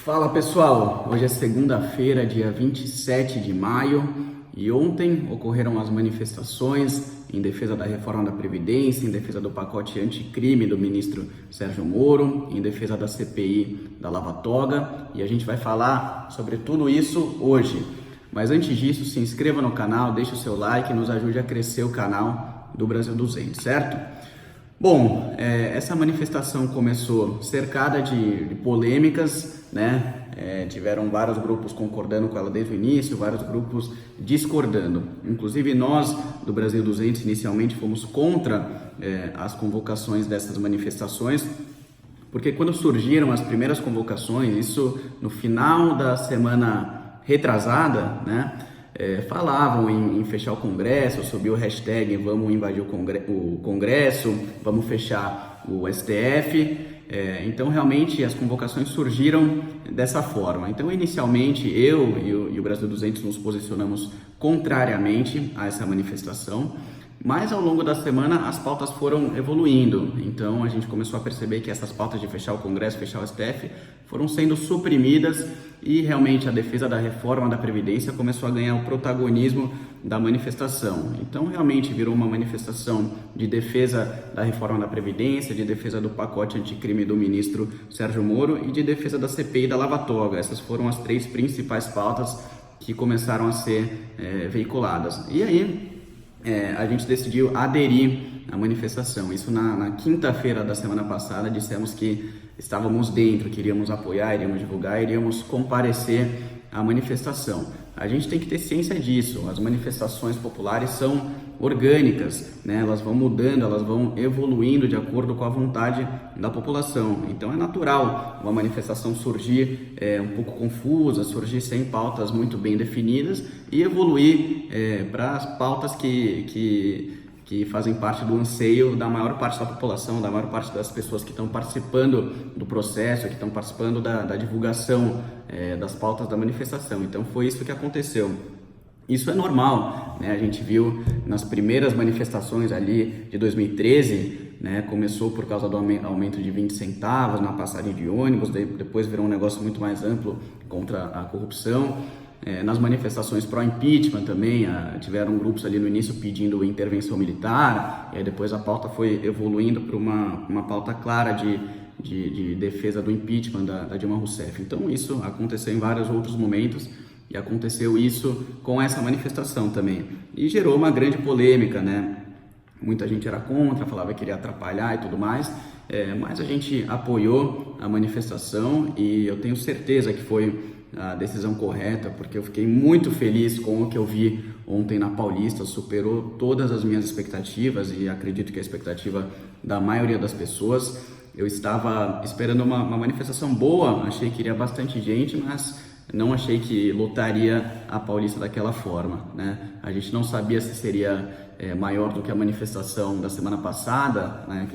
Fala pessoal, hoje é segunda-feira, dia 27 de maio e ontem ocorreram as manifestações em defesa da reforma da Previdência, em defesa do pacote anticrime do ministro Sérgio Moro, em defesa da CPI da Lava Toga, e a gente vai falar sobre tudo isso hoje. Mas antes disso, se inscreva no canal, deixe o seu like e nos ajude a crescer o canal do Brasil 200, certo? Bom, essa manifestação começou cercada de polêmicas, né? Tiveram vários grupos concordando com ela desde o início, vários grupos discordando. Inclusive nós do Brasil 200 inicialmente fomos contra as convocações dessas manifestações, porque quando surgiram as primeiras convocações, isso no final da semana retrasada, né? Falavam em fechar o Congresso, subiu o hashtag vamos invadir o Congresso, vamos fechar o STF. Então realmente as convocações surgiram dessa forma. Então inicialmente eu e o Brasil 200 nos posicionamos contrariamente a essa manifestação, mas ao longo da semana as pautas foram evoluindo. Então a gente começou a perceber que essas pautas de fechar o Congresso, fechar o STF foram sendo suprimidas e realmente a defesa da reforma da Previdência começou a ganhar o protagonismo da manifestação. Então realmente virou uma manifestação de defesa da reforma da Previdência, de defesa do pacote anticrime do ministro Sérgio Moro e de defesa da CPI da Lava Toga. Essas foram as três principais pautas que começaram a ser veiculadas. E aí a gente decidiu aderir à manifestação. Isso na quinta-feira da semana passada, dissemos que estávamos dentro, que iríamos apoiar, iríamos divulgar, iríamos comparecer à manifestação. A gente tem que ter ciência disso. As manifestações populares são orgânicas, né? Elas vão mudando, elas vão evoluindo de acordo com a vontade da população. Então é natural uma manifestação surgir um pouco confusa, surgir sem pautas muito bem definidas e evoluir para as pautas que fazem parte do anseio da maior parte da população, da maior parte das pessoas que estão participando do processo, que estão participando da divulgação das pautas da manifestação. Então foi isso que aconteceu. Isso é normal, né? A gente viu nas primeiras manifestações ali de 2013, né? Começou por causa do aumento de 20 centavos na passagem de ônibus, depois virou um negócio muito mais amplo contra a corrupção. Nas manifestações pró-impeachment também, tiveram grupos ali no início pedindo intervenção militar, e aí depois a pauta foi evoluindo para uma pauta clara de defesa do impeachment da Dilma Rousseff. Então isso aconteceu em vários outros momentos, e aconteceu isso com essa manifestação também. E gerou uma grande polêmica, né? Muita gente era contra, falava que iria atrapalhar e tudo mais, mas a gente apoiou a manifestação e eu tenho certeza que foi a decisão correta, porque eu fiquei muito feliz com o que eu vi ontem na Paulista, superou todas as minhas expectativas e acredito que a expectativa da maioria das pessoas. Eu estava esperando uma manifestação boa, achei que iria bastante gente, mas não achei que lotaria a Paulista daquela forma, né? A gente não sabia se seria maior do que a manifestação da semana passada, né?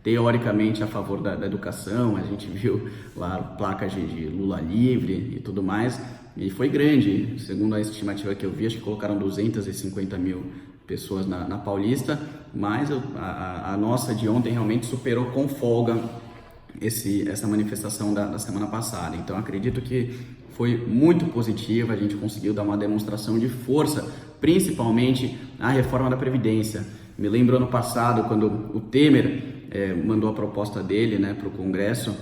Teoricamente a favor da educação, a gente viu lá placas de Lula livre e tudo mais, e foi grande, segundo a estimativa que eu vi, acho que colocaram 250 mil pessoas na Paulista, mas a nossa de ontem realmente superou com folga essa manifestação da semana passada. Então acredito que foi muito positiva, a gente conseguiu dar uma demonstração de força, principalmente na reforma da Previdência. Me lembro ano passado, quando o Temer mandou a proposta dele, né, para o Congresso,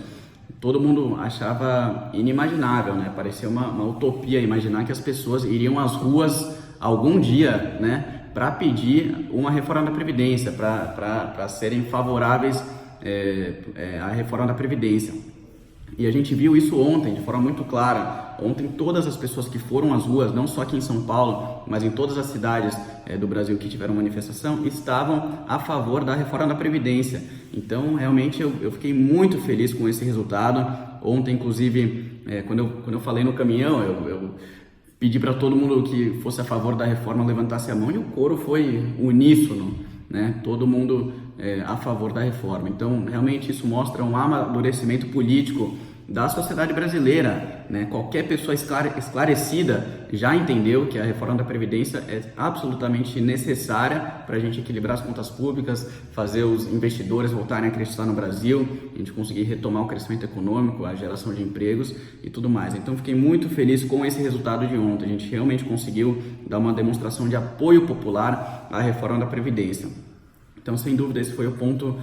todo mundo achava inimaginável, né? Parecia uma utopia imaginar que as pessoas iriam às ruas algum dia, né, para pedir uma reforma da Previdência, para serem favoráveis à reforma da Previdência. E a gente viu isso ontem de forma muito clara. Ontem todas as pessoas que foram às ruas, não só aqui em São Paulo, mas em todas as cidades do Brasil que tiveram manifestação, estavam a favor da reforma da Previdência. Então realmente eu fiquei muito feliz com esse resultado. Ontem inclusive, quando eu falei no caminhão, eu pedi para todo mundo que fosse a favor da reforma levantasse a mão e o coro foi uníssono, né? Todo mundo a favor da reforma. Então realmente isso mostra um amadurecimento político da sociedade brasileira, né? Qualquer pessoa esclarecida já entendeu que a reforma da Previdência é absolutamente necessária para a gente equilibrar as contas públicas, fazer os investidores voltarem a acreditar no Brasil, a gente conseguir retomar o crescimento econômico, a geração de empregos e tudo mais. Então fiquei muito feliz com esse resultado de ontem. A gente realmente conseguiu dar uma demonstração de apoio popular à reforma da Previdência. Então, sem dúvida, esse foi o ponto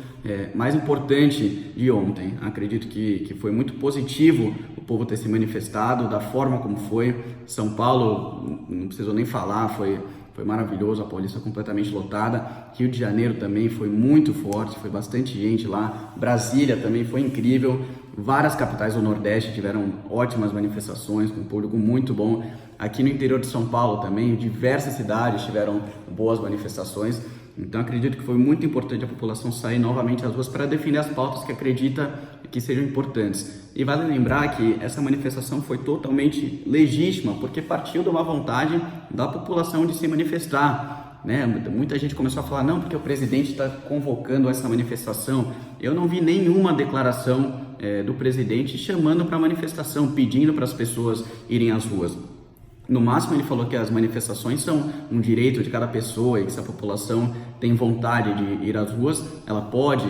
mais importante de ontem. Acredito que foi muito positivo o povo ter se manifestado da forma como foi. São Paulo, não preciso nem falar, foi maravilhoso, a Paulista completamente lotada. Rio de Janeiro também foi muito forte, foi bastante gente lá. Brasília também foi incrível. Várias capitais do Nordeste tiveram ótimas manifestações, com um público muito bom. Aqui no interior de São Paulo também, diversas cidades tiveram boas manifestações. Então acredito que foi muito importante a população sair novamente às ruas para defender as pautas que acredita que sejam importantes. E vale lembrar que essa manifestação foi totalmente legítima, porque partiu de uma vontade da população de se manifestar, né? Muita gente começou a falar, não, porque o presidente está convocando essa manifestação. Eu não vi nenhuma declaração do presidente chamando para a manifestação, pedindo para as pessoas irem às ruas. No máximo ele falou que as manifestações são um direito de cada pessoa e que se a população tem vontade de ir às ruas, ela pode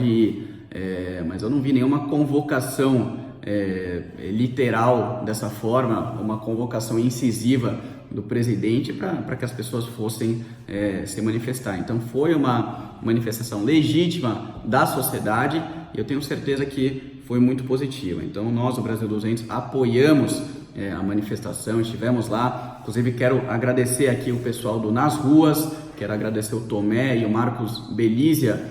ir, mas eu não vi nenhuma convocação literal dessa forma, uma convocação incisiva do presidente para que as pessoas fossem se manifestar. Então foi uma manifestação legítima da sociedade e eu tenho certeza que foi muito positiva. Então nós, o Brasil 200, apoiamos a manifestação, estivemos lá. Inclusive quero agradecer aqui o pessoal do Nas Ruas, quero agradecer o Tomé e o Marcos Belízia,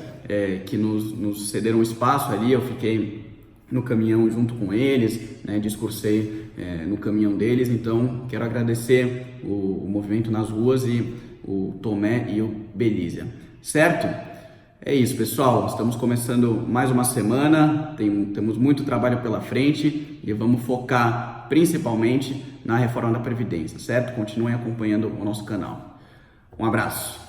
que nos cederam espaço ali. Eu fiquei no caminhão junto com eles, né, discursei no caminhão deles. Então quero agradecer o movimento Nas Ruas e o Tomé e o Belízia, certo? É isso, pessoal, estamos começando mais uma semana, temos muito trabalho pela frente e vamos focar principalmente na reforma da Previdência, certo? Continuem acompanhando o nosso canal. Um abraço!